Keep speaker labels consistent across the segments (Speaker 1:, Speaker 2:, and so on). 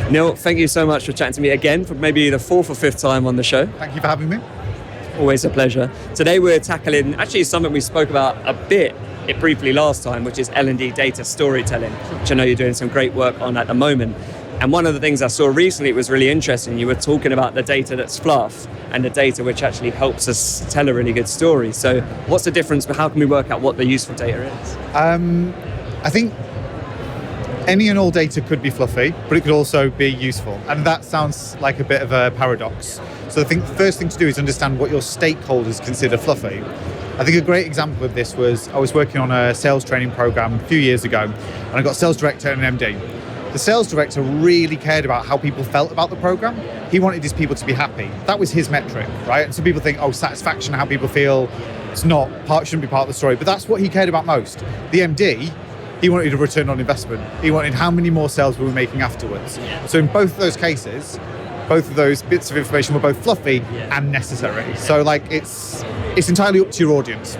Speaker 1: Neil, thank you so much for chatting to me again for maybe the fourth or fifth time on the show.
Speaker 2: Thank you for having me.
Speaker 1: Always a pleasure. Today we're tackling actually something we spoke about a bit briefly last time, which is L&D data storytelling, which I know you're doing some great work on at the moment. And one of the things I saw recently was really interesting. You were talking about the data that's fluff and the data which actually helps us tell a really good story. So what's the difference? How can we work out what the useful data is?
Speaker 2: I think any and all data could be fluffy, but it could also be useful. And that sounds like a bit of a paradox. So I think the first thing to do is understand what your stakeholders consider fluffy. I think a great example of this was I was working on a sales training program a few years ago, and I got a sales director and an MD. The sales director really cared about how people felt about the program. He wanted his people to be happy. That was his metric, right? And some people think, satisfaction, how people feel, shouldn't be part of the story, but that's what he cared about most. The MD, he wanted a return on investment. He wanted how many more sales we were making afterwards. So in both of those cases, both of those bits of information were both fluffy and necessary. So it's entirely up to your audience.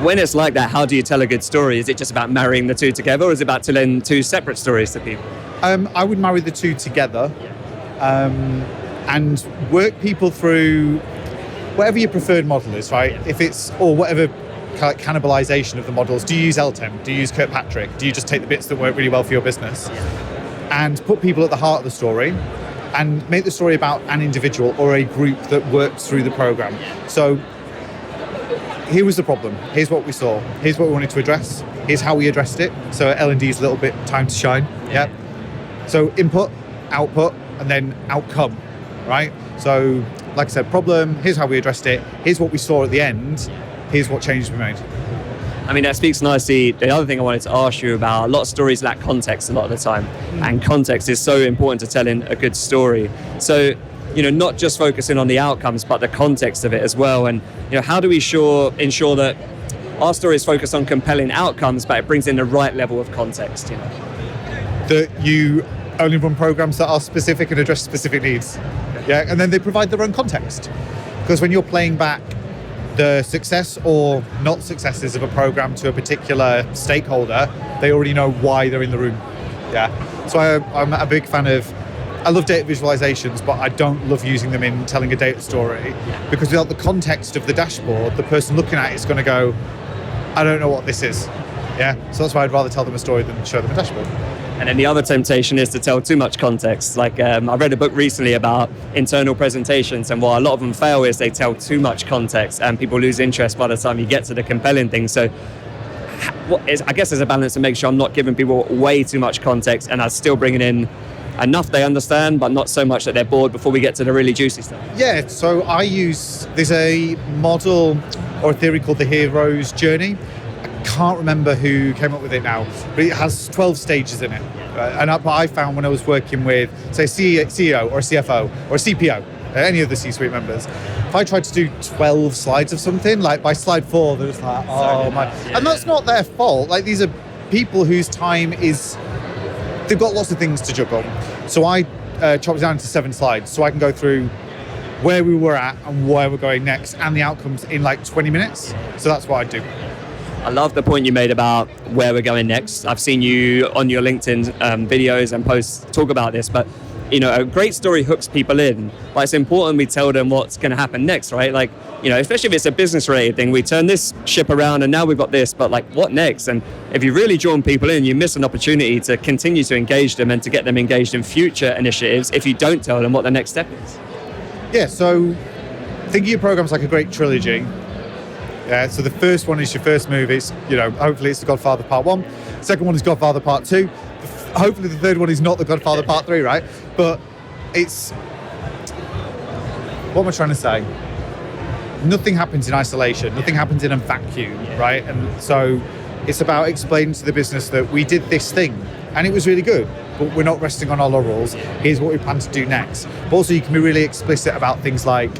Speaker 1: When it's like that, how do you tell a good story? Is it just about marrying the two together, or is it about telling two separate stories to people?
Speaker 2: I would marry the two together and work people through whatever your preferred model is, right? Or whatever cannibalization of the models. Do you use LTEM? Do you use Kirkpatrick? Do you just take the bits that work really well for your business? And put people at the heart of the story and make the story about an individual or a group that worked through the program. So here was the problem. Here's what we saw. Here's what we wanted to address. Here's how we addressed it. So L&D's a little bit time to shine. Yeah. So input, output, and then outcome, right? So like I said, problem, here's how we addressed it. Here's what we saw at the end. Here's what changes we made.
Speaker 1: I mean, that speaks nicely. The other thing I wanted to ask you about, a lot of stories lack context a lot of the time. And context is so important to telling a good story. So, not just focusing on the outcomes, but the context of it as well. And, how do we ensure that our story is focused on compelling outcomes, but it brings in the right level of context,
Speaker 2: That you only run programs that are specific and address specific needs. Yeah, and then they provide their own context. Because when you're playing back the success or not successes of a program to a particular stakeholder, they already know why they're in the room. Yeah. So I'm a big fan of, I love data visualizations, but I don't love using them in telling a data story, because without the context of the dashboard, the person looking at it is going to go, I don't know what this is. Yeah. So that's why I'd rather tell them a story than show them a dashboard.
Speaker 1: And then the other temptation is to tell too much context. I read a book recently about internal presentations, and what a lot of them fail is they tell too much context and people lose interest by the time you get to the compelling thing. So I guess there's a balance to make sure I'm not giving people way too much context and I'm still bringing in enough they understand, but not so much that they're bored before we get to the really juicy stuff.
Speaker 2: Yeah, so there's a model or a theory called the hero's journey. Can't remember who came up with it now, but it has 12 stages in it. And I found when I was working with, say, CEO or a CFO or a CPO, any of the C-suite members, if I tried to do 12 slides of something, like by slide 4, they're just like, oh my. And that's not their fault. These are people whose time they've got lots of things to juggle. So I chopped it down into 7 slides so I can go through where we were at and where we're going next and the outcomes in 20 minutes. So that's what I do.
Speaker 1: I love the point you made about where we're going next. I've seen you on your LinkedIn videos and posts talk about this, but a great story hooks people in, but it's important we tell them what's going to happen next, right? Especially if it's a business related thing, we turn this ship around and now we've got this, but what next? And if you've really drawn people in, you miss an opportunity to continue to engage them and to get them engaged in future initiatives if you don't tell them what the next step is.
Speaker 2: Yeah, so think of your programs like a great trilogy. Yeah, so the first one is your first movie. It's, hopefully it's The Godfather Part 1. Second one is Godfather Part 2. Hopefully the third one is not The Godfather Part 3, right? But what am I trying to say? Nothing happens in isolation. Nothing happens in a vacuum, right? And so it's about explaining to the business that we did this thing and it was really good, but we're not resting on our laurels. Here's what we plan to do next. But also you can be really explicit about things like,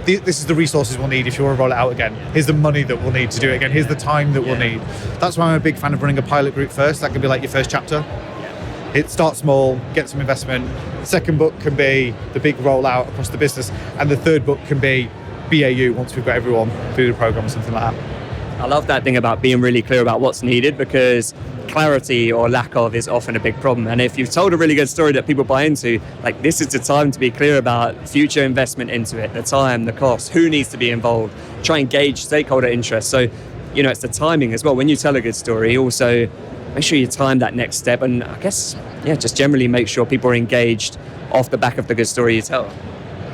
Speaker 2: this is the resources we'll need if you want to roll it out again. Here's the money that we'll need to do it again. Here's the time that we'll need. That's why I'm a big fan of running a pilot group first. That can be like your first chapter. It starts small, get some investment. The second book can be the big rollout across the business. And the third book can be BAU once we've got everyone through the program or something like that.
Speaker 1: I love that thing about being really clear about what's needed, because clarity or lack of is often a big problem. And if you've told a really good story that people buy into, like, this is the time to be clear about future investment into it, the time, the cost, who needs to be involved, try and gauge stakeholder interest. So, it's the timing as well. When you tell a good story, also make sure you time that next step. And I guess, just generally make sure people are engaged off the back of the good story you tell.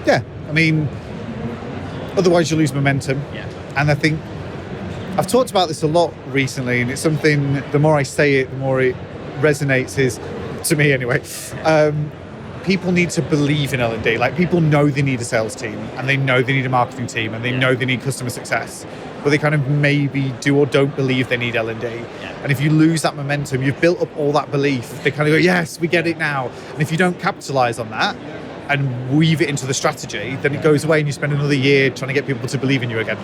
Speaker 2: Yeah, I mean, otherwise you lose momentum.
Speaker 1: Yeah.
Speaker 2: And I think I've talked about this a lot recently, and it's something, the more I say it, the more it resonates, is, to me anyway, people need to believe in L&D. Like, people know they need a sales team, and they know they need a marketing team, and they know they need customer success, but they kind of maybe do or don't believe they need L&D. And if you lose that momentum, you've built up all that belief, they kind of go, yes, we get it now. And if you don't capitalize on that and weave it into the strategy, then it goes away and you spend another year trying to get people to believe in you again.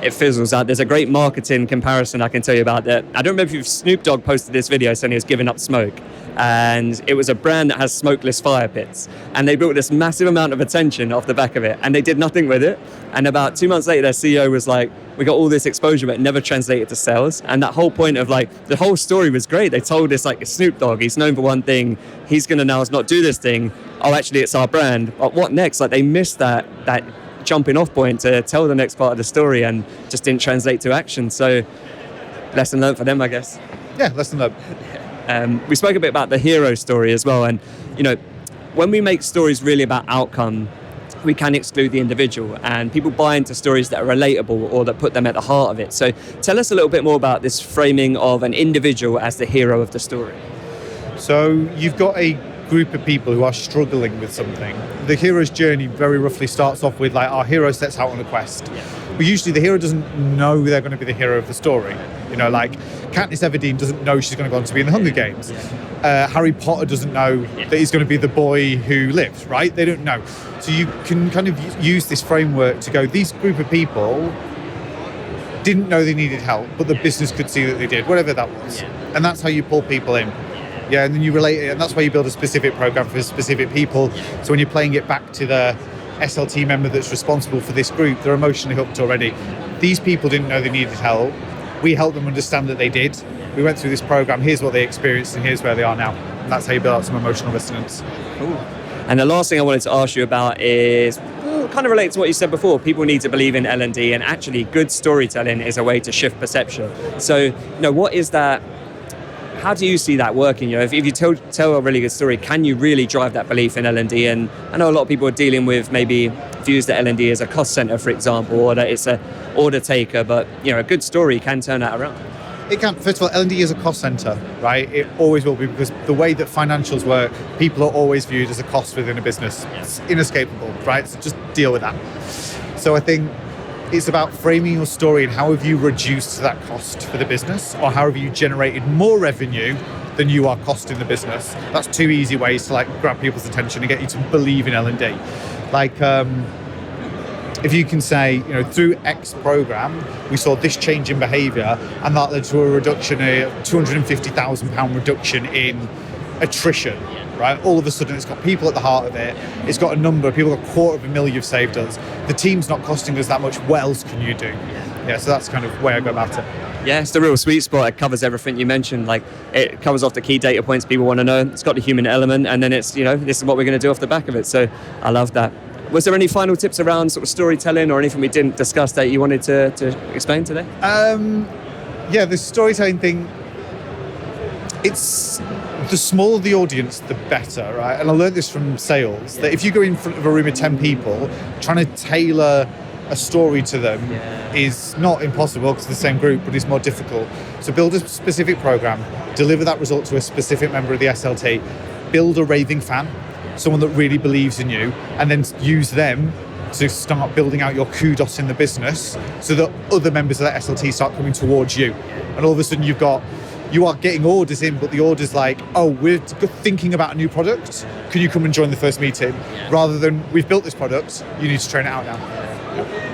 Speaker 1: It fizzles out. There's a great marketing comparison I can tell you about that. I don't remember if Snoop Dogg posted this video saying he was giving up smoke, and it was a brand that has smokeless fire pits, and they built this massive amount of attention off the back of it, and they did nothing with it. And about 2 months later, their CEO was like, we got all this exposure, but it never translated to sales. And that whole point of, like, the whole story was great. They told us, like, Snoop Dogg, he's known for one thing, he's going to now not do this thing. Oh, actually, it's our brand. But what next? Like, they missed that jumping off point to tell the next part of the story, and just didn't translate to action. So, lesson learned for them, I guess.
Speaker 2: Yeah, lesson learned.
Speaker 1: We spoke a bit about the hero story as well, and when we make stories really about outcome, we can exclude the individual, and people buy into stories that are relatable or that put them at the heart of it. So tell us a little bit more about this framing of an individual as the hero of the story.
Speaker 2: So you've got a group of people who are struggling with something. The hero's journey very roughly starts off with, like, our hero sets out on a quest. But usually the hero doesn't know they're going to be the hero of the story. Like Katniss Everdeen doesn't know she's going to go on to be in the Hunger Games. Harry Potter doesn't know that he's going to be the boy who lives, right? They don't know. So you can kind of use this framework to go, these group of people didn't know they needed help, but the business could see that they did, whatever that was. And that's how you pull people in. And then you relate it, and that's why you build a specific program for specific people. So when you're playing it back to the SLT member that's responsible for this group, they're emotionally hooked already. These people didn't know they needed help. We helped them understand that they did. We went through this program, here's what they experienced, and here's where they are now. And that's how you build out some emotional resonance.
Speaker 1: Cool. And the last thing I wanted to ask you about is, kind of related to what you said before, people need to believe in L&D, and actually good storytelling is a way to shift perception. So, what is that? How do you see that working? If you tell a really good story, can you really drive that belief in L&D? And I know a lot of people are dealing with maybe views that L&D is a cost center, for example, or that it's a order taker, but a good story can turn that around.
Speaker 2: It can. First of all, L&D is a cost center, right? It always will be, because the way that financials work, people are always viewed as a cost within a business. It's inescapable, right? So just deal with that. So I think it's about framing your story and how have you reduced that cost for the business, or how have you generated more revenue than you are costing the business. That's two easy ways to, like, grab people's attention and get you to believe in L&D. Like, if you can say, through X program, we saw this change in behavior, and that led to a reduction, a £250,000 reduction in attrition, right? All of a sudden, it's got people at the heart of it. It's got a number, people, 250,000 you've saved us. The team's not costing us that much. What else can you do? So that's kind of the way I go about it.
Speaker 1: Yeah, it's the real sweet spot. It covers everything you mentioned. Like, it covers off the key data points people want to know. It's got the human element, and then it's, this is what we're going to do off the back of it. So I love that. Was there any final tips around sort of storytelling or anything we didn't discuss that you wanted to explain today?
Speaker 2: The storytelling thing, it's the smaller the audience, the better, right? And I learned this from sales, that if you go in front of a room of 10 people, trying to tailor a story to them is not impossible because it's the same group, but it's more difficult. So build a specific program, deliver that result to a specific member of the SLT, build a raving fan, someone that really believes in you, and then use them to start building out your kudos in the business so that other members of that SLT start coming towards you. And all of a sudden you are getting orders in, but the order's like, oh, we're thinking about a new product. Can you come and join the first meeting? Rather than, we've built this product, you need to train it out now.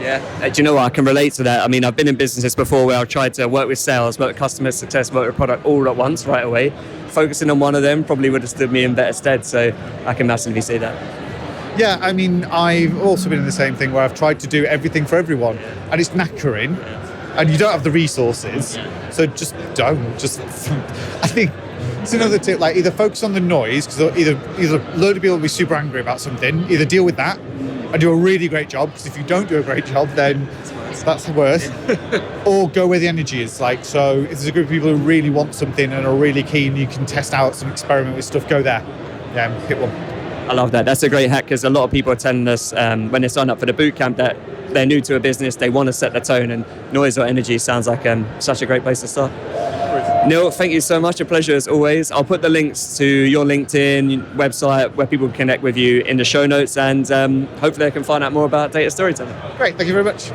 Speaker 1: Yeah, do you know what? I can relate to that. I mean, I've been in businesses before where I've tried to work with sales, work with customer success, work with product all at once, right away. Focusing on one of them probably would have stood me in better stead, so I can massively see that.
Speaker 2: Yeah, I mean, I've also been in the same thing where I've tried to do everything for everyone, and it's knackering. and you don't have the resources, so just don't. Just, I think it's another tip. Like either focus on the noise, because either a load of people will be super angry about something. Either deal with that and do a really great job, because if you don't do a great job, then that's the worst. Or go where the energy is. Like, so if there's a group of people who really want something and are really keen, you can test out some experiment with stuff. Go there. Yeah, hit one.
Speaker 1: I love that. That's a great hack, because a lot of people are telling us when they sign up for the bootcamp that they're new to a business, they want to set the tone, and noise or energy sounds like such a great place to start. Neil, thank you so much. A pleasure as always. I'll put the links to your LinkedIn website where people can connect with you in the show notes, and hopefully they can find out more about data storytelling.
Speaker 2: Great, thank you very much.